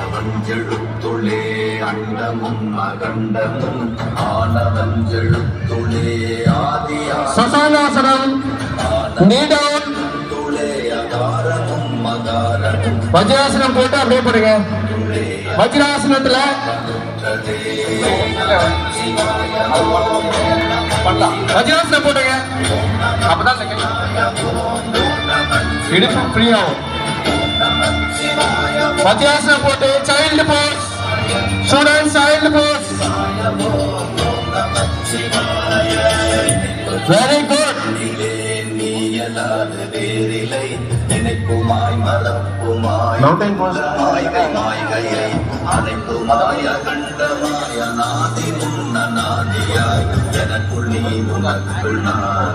ஆனவஞ்செழுத்துளே அண்டமும் அகண்டமும் ஆனவஞ்செழுத்துளே ஆதியா சசானாசனம் நீடம் துளே அகாரமும் மகாரமும் வஜ்ராசனம் போட்டு அப்படியே போடுங்க. வஜ்ராசனத்துல வஜ்ராசனம் போட்டுங்க. அப்பதான் இடுப்பு ஃப்ரீ ஆகும். வஜ்ராசனம் போட்டு child pose student child pose. Very good. நினைப்புமாய் மறப்புமாய் மாய்கையை அனைத்துமாய கண்டமாய நாதி முன்ன நாதியாய் எனக்குள் நீ உனக்குள் நான்